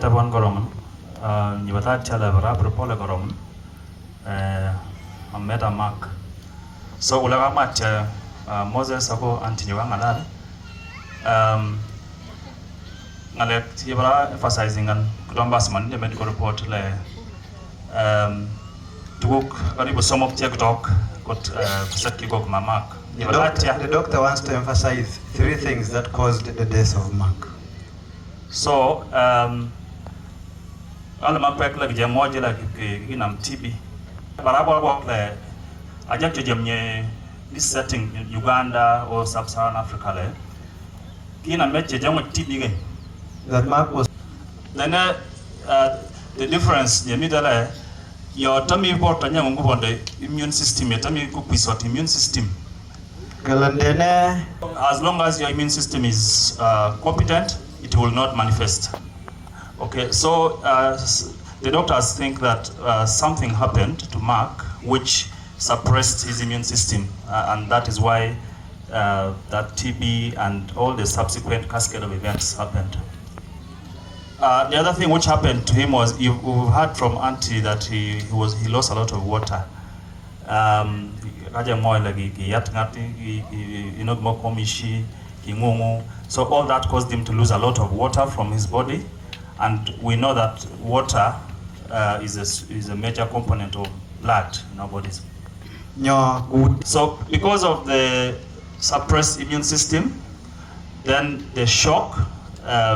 Tabon Goroman, Nibata Chalabra, Propola Goroman, a meta mark. So, Ulaga Match, Moses Ago, Antinuangal, Nalek Tibra emphasizing and Kudombasman, the medical report, Took some of TikTok, got Kusaki Mark. The doctor wants to emphasize 3 things that caused the death of Mark. So, all my pack like Jamoja like TB. Parabol walk there. I just Jamye this setting in Uganda or Sub-Saharan Africa. In a match, Jam TB. That Mark was. Then the difference, the middle, your tummy report on the immune system, your tummy cook with immune system. As long as your immune system is competent, it will not manifest. Okay, so the doctors think that something happened to Mark which suppressed his immune system, and that is why that TB and all the subsequent cascade of events happened. The other thing which happened to him was, we've heard from Auntie that he lost a lot of water. So all that caused him to lose a lot of water from his body, and we know that water is a major component of blood in our bodies. So because of the suppressed immune system, then the shock,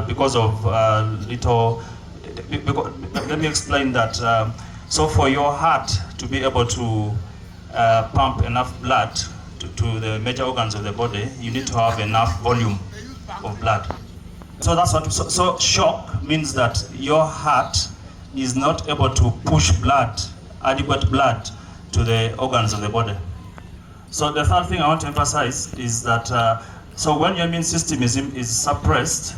because of let me explain that. So for your heart to be able to pump enough blood to the major organs of the body, you need to have enough volume of blood. So that's what. So shock means that your heart is not able to push adequate blood to the organs of the body. So the third thing I want to emphasize is that so when your immune system is suppressed,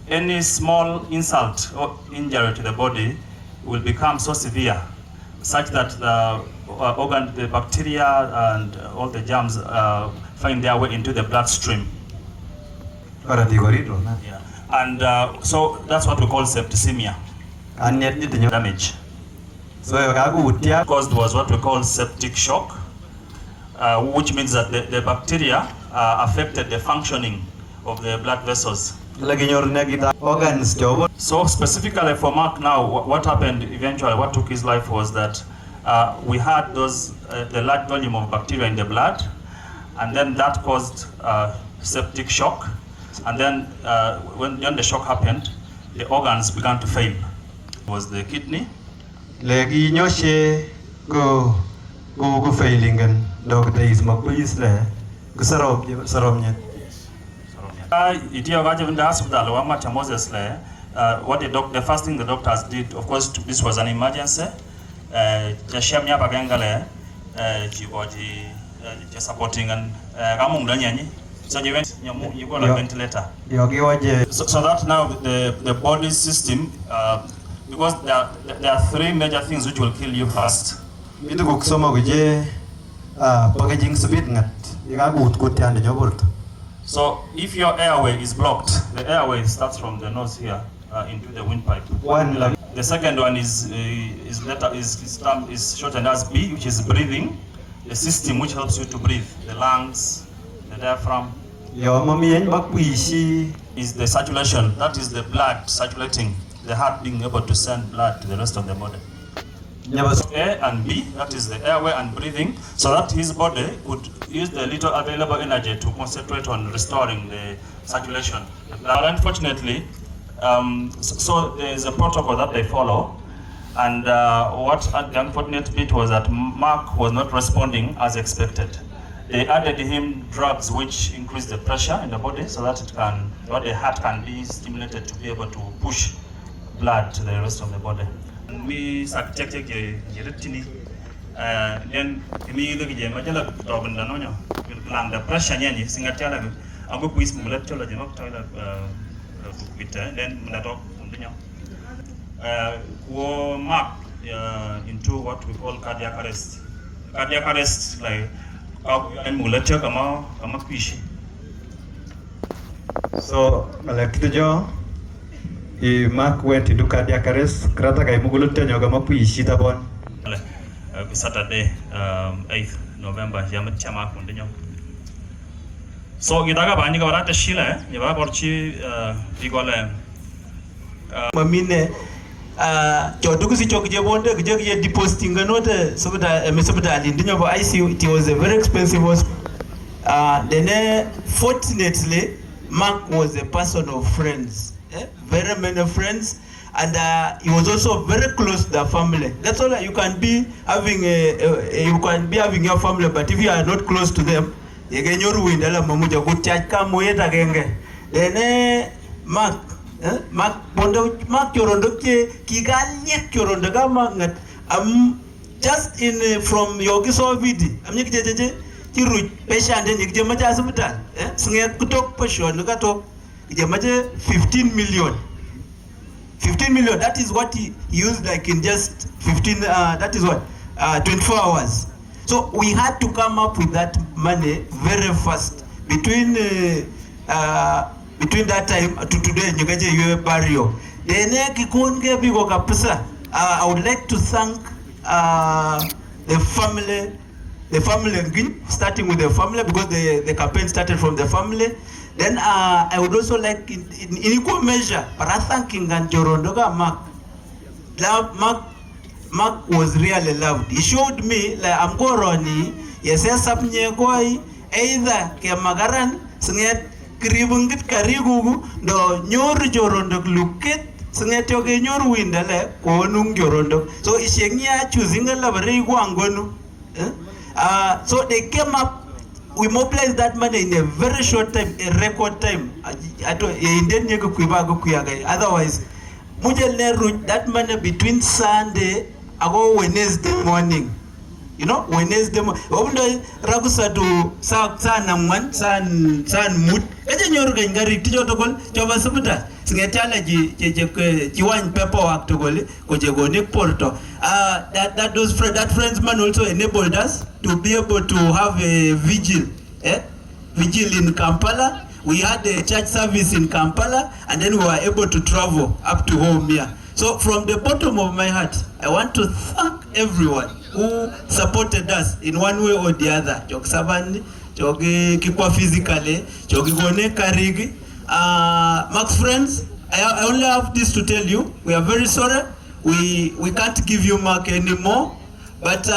any small insult or injury to the body will become so severe, such that the bacteria and all the germs find their way into the bloodstream. Yeah. And so that's what we call septicemia. Damage. Caused was what we call septic shock, which means that the bacteria affected the functioning of the blood vessels. So specifically for Mark now, what happened eventually, what took his life was that we had the large volume of bacteria in the blood, and then that caused septic shock, and then when the shock happened, the organs began to fail. It was the kidney. Go failing and doctor is makuisle saromnya. What the first thing the doctors did, of course, this was an emergency. Supporting and so you got a ventilator. So that now the body system, because there are 3 major things which will kill you first. So if your airway is blocked, the airway starts from the nose here into the windpipe. The second one is shortened as B, which is breathing, the system which helps you to breathe, the lungs, the diaphragm. Is the circulation, that is the blood circulating, the heart being able to send blood to the rest of the body. A and B, that is the airway and breathing, so that his body could use the little available energy to concentrate on restoring the circulation. But unfortunately, so there is a protocol that they follow, and what the unfortunate bit was that Mark was not responding as expected. They added him drugs which increase the pressure in the body, so that the heart can be stimulated to be able to push blood to the rest of the body. We subjected then immediately the pressure singatela ago quiz mulatolo then Mark into what we call cardiac arrest. Cardiac arrest, like so like Mark went into cardiac arrest. Krata kay mugulunta nyo kama puishita bon. Saturday 8th November yamat chama kundinyo. So gitaga bani ka barata shila yaba borchi bigole mamine chotuku si chokje bonde kje depositing note sobita mesobita ndinyo bo ICU. It was a very expensive hospital. Then fortunately Mark was a person of friends, very many friends, and he was also very close to the family. That's all. You can be having your family, but if you are not close to them, you get your wind. Then Mark yorondo kigalye yorondo kama just in from Yogiso Vidi. Kiru patient and you maja hospital. Singe kutok patient katok. You maja 15 million. 15 million. That is what he used like in just 15. That is what 24 hours. So we had to come up with that money very fast. Between that time to today, you get your barrio. Then kikunge bigo kapisa. I would like to thank the family. The family, starting with the family, because the campaign started from the family. Then I would also like, in equal measure, but I thanking Jorondoga Mark. Mark was really loved. He showed me like I'm going yes, either Kemagaran, Singet Kribungit Karigugu, do Nyor Jorondog Luket, Singet Yoga Nyor Windale, Konung Jorondog. So Ishenia choosing a lavary Wangonu. So they came up, we mobilized that money in a very short time, a record time. Otherwise, that money between Sunday and Wednesday morning. You know, Wednesday morning. Ragusa to San Mood. Paperwork to Porto. That friend's man also enabled us to be able to have a vigil in Kampala. We had a church service in Kampala, and then we were able to travel up to home here. So from the bottom of my heart, I want to thank everyone who supported us in one way or the other. Physically, Max friends, I only have this to tell you. We are very sorry. We can't give you Mark anymore, but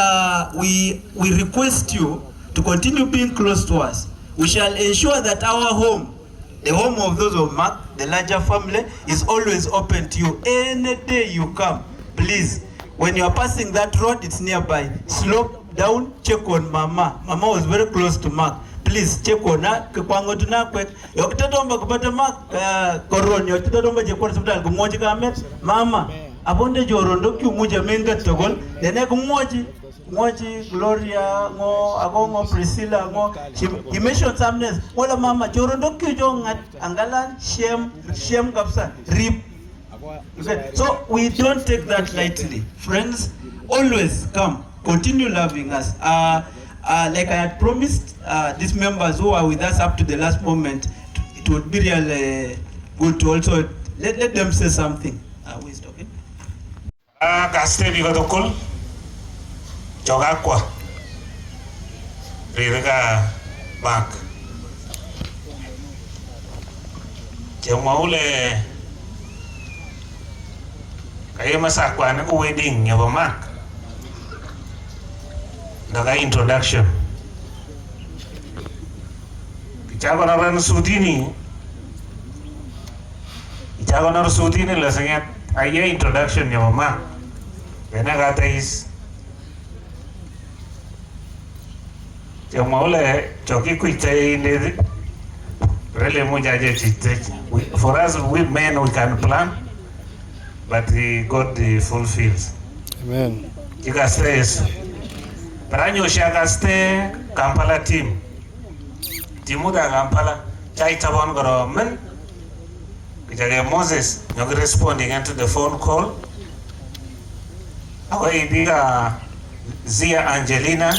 we request you to continue being close to us. We shall ensure that our home, the home of those of Mark, the larger family, is always open to you. Any day you come, please. When you are passing that road, it's nearby. Slope down, check on Mama. Mama was very close to Mark. Please check on her. Kwango tunakwe. Yokitatomba kupata Mark koroni. Yokitatomba jekwa hospital kumoji kamet. Mama, abonde jorondo kiumuja menga togol. Dene kumoji Gloria ngo agongo Priscilla ngo. He mentioned some names. Wala mama jorondo kiujongat angalan shem kapsa rip. Okay. So we don't take that lightly. Friends, always come. Continue loving us. Like I had promised, these members who are with us up to the last moment, it would be really good to also let them say something. Who is talking? Kaste bigodokol jogakwa rirega bank jemaule kayema sakwa ne wedding yabo mark daga introduction kichago na ran sudini la sengat aya introduction yabo mark bena gata is jamaule choki kuite inde really mujaje chite. For us we men we can plan, but God fulfills. Amen. Kikaste Branyo shakaste Kampala team. Timuda Kampala chai tabon goro men. Kijage Moses nyog responding to the phone call. Awai diga Zia Angelina.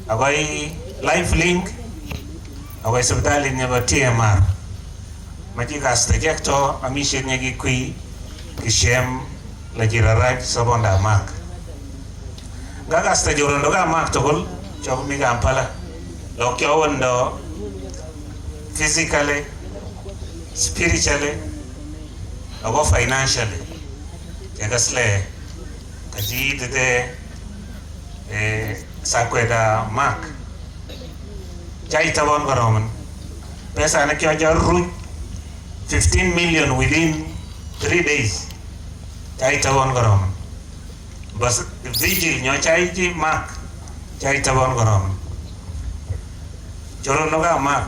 Awai Lifelink. Awai sabdali nyaba TMR. maji kastajek to amishen nyagi kui kishem la jiraraj sabonda mak gaga sta jorondo ga mak togol chok mi Kampala lo kyo wondo physically spiritually or financially jagasle kaji de sakweda mak jai tabon garoman pesa na kyo jaru 15 million within 3 days jai tabon garoman bas vigil nyo chai ji mak jai tabon garoman joro noga mak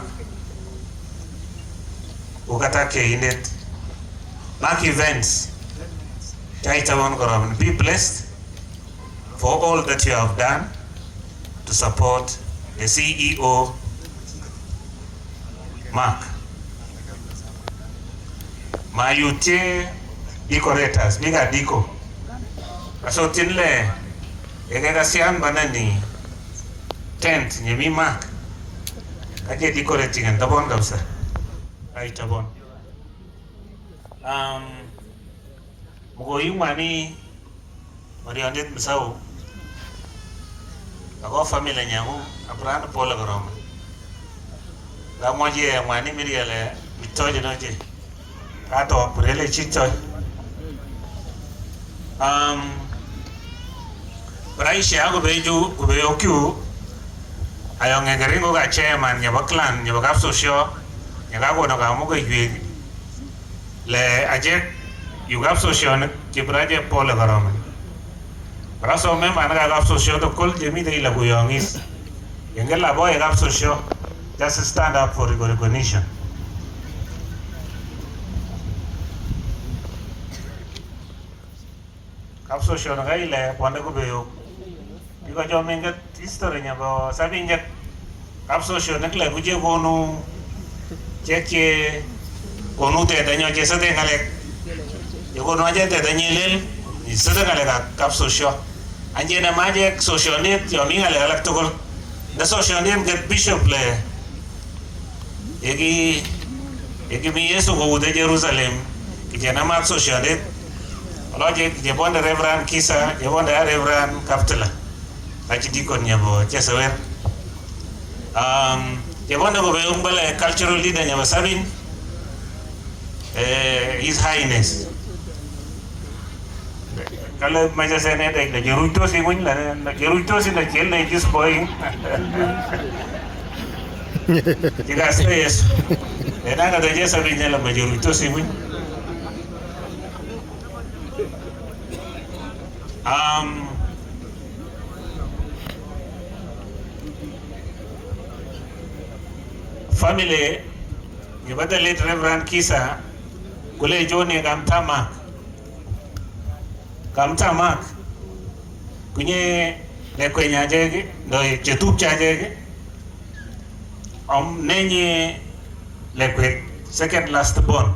ukata ke inet mak events jai tabon garoman. Be blessed for all that you have done to support the CEO Mark. Mayute decorators, biga diko. Aso tinle egega sian banani tent nyemi Mark. Kaje decorating and tabon damsa. Ai tabon. Mugo yumani Mariandet misau. Ako family nyangu apran pola garom. La moje mani miriale mitoje noje. Kato purele chicho. Braisha ago beju kubeyoku ayong ngeringo ga chairman nyaba clan nyaba kapso show nyaga go no ga mo go ywe le aje yu kapso show ne kibraje pola garom. Raso member anaga kapso show to kol jemi de la guyongis yengela boy kapso show just stand up for recognition. Kapso show na gaile pande ko beyo iko jo menga history nya bo sabi nje kapso show na kle kuje konu cheche konu te danyo je sate ngale yo kono aje te danyelel isada ngale ka kapso show anje na maje social net yo mi ngale alak tokol da social net get bishop le egi mi yeso go de Jerusalem kijana ma social net loje je bonde reverend kisa je bonde reverend kaptela aji dikon nyabo chesawer je bonde go be umbale cultural leader nyabo sabin his highness kalau maja sene de jeruito si mun la jeruito si la chelle is boy diga stress enanga de jesa binya la jeruito si mun family yabada late reverend kisa kule joni kamtamak kunye ne kwenya jege do chetup cha jege nenye lekwe second last born